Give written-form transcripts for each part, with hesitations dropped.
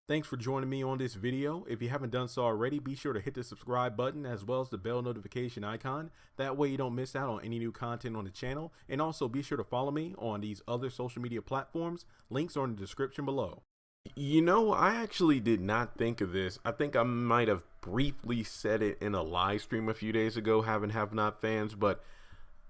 Thanks for joining me on this video. If you haven't done so already, be sure to hit the subscribe button as well as the bell notification icon. That way you don't miss out on any new content on the channel. And also be sure to follow me on these other social media platforms. Links are in the description below. You know, I actually did not think of this. I think I might have briefly said it in a live stream a few days ago, Have Not fans, but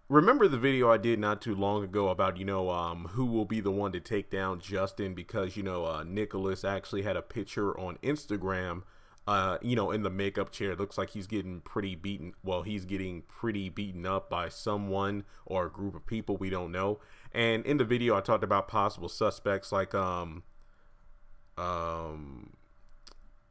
remember the video I did not too long ago about, who will be the one to take down Justin because, Nicholas actually had a picture on Instagram, in the makeup chair. It looks like he's getting pretty beaten. Well, he's getting pretty beaten up by someone or a group of people we don't know. And in the video, I talked about possible suspects like,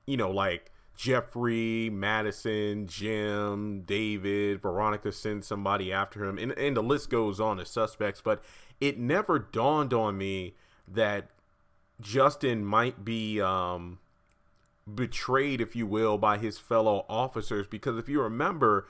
like Jeffrey, Madison, Jim, David, Veronica sends somebody after him, and the list goes on of suspects. But it never dawned on me that Justin might be betrayed, if you will, by his fellow officers. Because if you remember,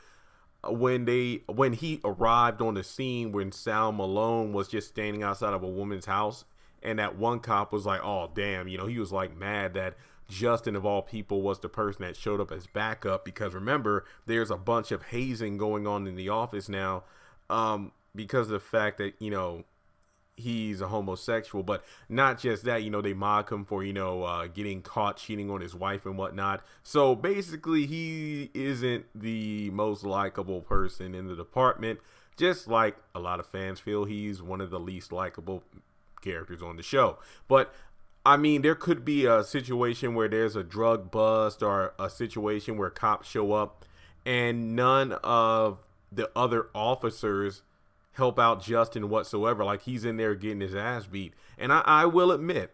when he arrived on the scene, when Sal Malone was just standing outside of a woman's house, and that one cop was like, oh damn, he was like mad that Justin of all people was the person that showed up as backup, because remember, there's a bunch of hazing going on in the office now, because of the fact that he's a homosexual. But not just that, they mock him for getting caught cheating on his wife and whatnot. So basically, he isn't the most likable person in the department, just like a lot of fans feel he's one of the least likable characters on the show. But I mean, there could be a situation where there's a drug bust, or a situation where cops show up and none of the other officers help out Justin whatsoever. Like, he's in there getting his ass beat. And I will admit,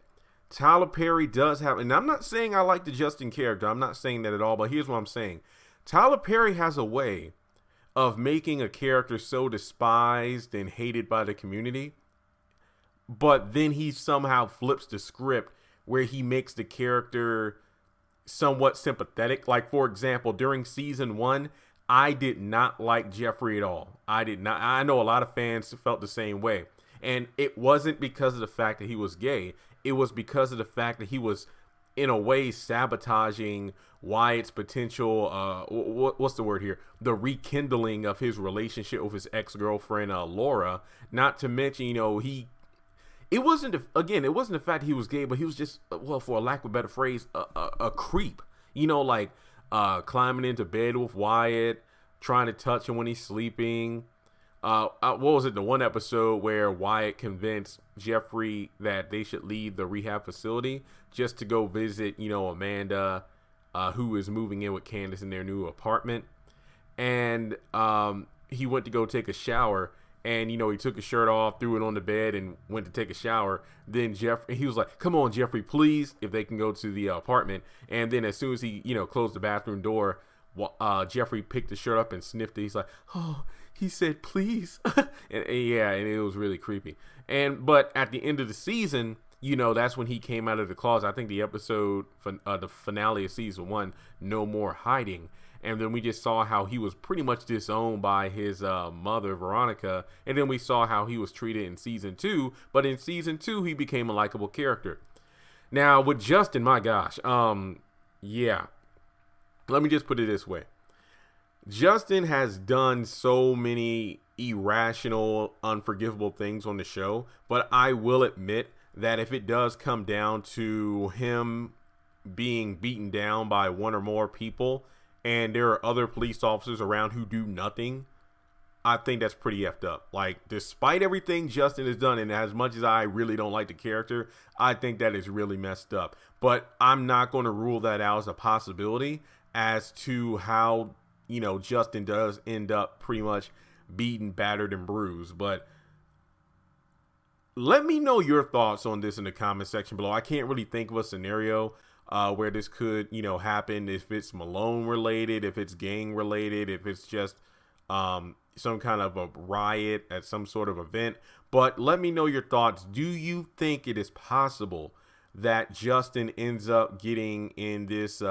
Tyler Perry does have, and I'm not saying I like the Justin character, I'm not saying that at all, but here's what I'm saying. Tyler Perry has a way of making a character so despised and hated by the community, but then he somehow flips the script where he makes the character somewhat sympathetic. Like, for example, during season 1, I did not like Jeffrey at all. I did not. I know a lot of fans felt the same way. And it wasn't because of the fact that he was gay. It was because of the fact that he was, in a way, sabotaging Wyatt's potential, what's the word here? The rekindling of his relationship with his ex-girlfriend, Laura. Not to mention, it wasn't the fact he was gay, but he was just, well, for a lack of a better phrase, a creep. Climbing into bed with Wyatt, trying to touch him when he's sleeping. What was it? The one episode where Wyatt convinced Jeffrey that they should leave the rehab facility just to go visit, Amanda, who is moving in with Candace in their new apartment. And he went to go take a shower. And, he took his shirt off, threw it on the bed, and went to take a shower. Then he was like, come on, Jeffrey, please, if they can go to the apartment. And then as soon as he, closed the bathroom door, Jeffrey picked the shirt up and sniffed it. He's like, oh, he said, please. and it was really creepy. But at the end of the season, that's when he came out of the closet. I think the episode, the finale of season 1, No More Hiding. And then we just saw how he was pretty much disowned by his mother, Veronica. And then we saw how he was treated in season 2. But in season 2, he became a likable character. Now, with Justin, my gosh. Yeah. Let me just put it this way. Justin has done so many irrational, unforgivable things on the show. But I will admit that if it does come down to him being beaten down by one or more people, and there are other police officers around who do nothing, I think that's pretty effed up. Like, despite everything Justin has done, and as much as I really don't like the character, I think that is really messed up. But I'm not going to rule that out as a possibility as to how, Justin does end up pretty much beaten, battered, and bruised. But let me know your thoughts on this in the comment section below. I can't really think of a scenario where this could, happen. If it's Malone related, if it's gang related, if it's just some kind of a riot at some sort of event. But let me know your thoughts. Do you think it is possible that Justin ends up getting in this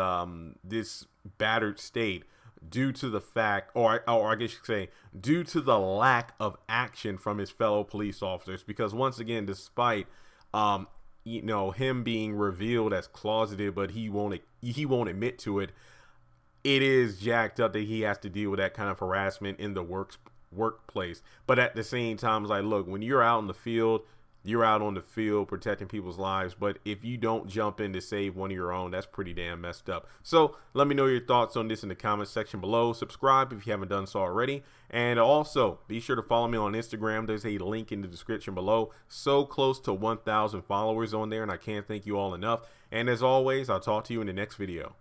this battered state due to the fact, or I guess you could say, due to the lack of action from his fellow police officers? Because once again, despite you know, him being revealed as closeted, but he won't admit to it. It is jacked up that he has to deal with that kind of harassment in the workplace. But at the same time, it's like, look, when you're out in the field, you're out on the field protecting people's lives. But if you don't jump in to save one of your own, that's pretty damn messed up. So let me know your thoughts on this in the comment section below. Subscribe if you haven't done so already. And also be sure to follow me on Instagram. There's a link in the description below. So close to 1,000 followers on there, and I can't thank you all enough. And as always, I'll talk to you in the next video.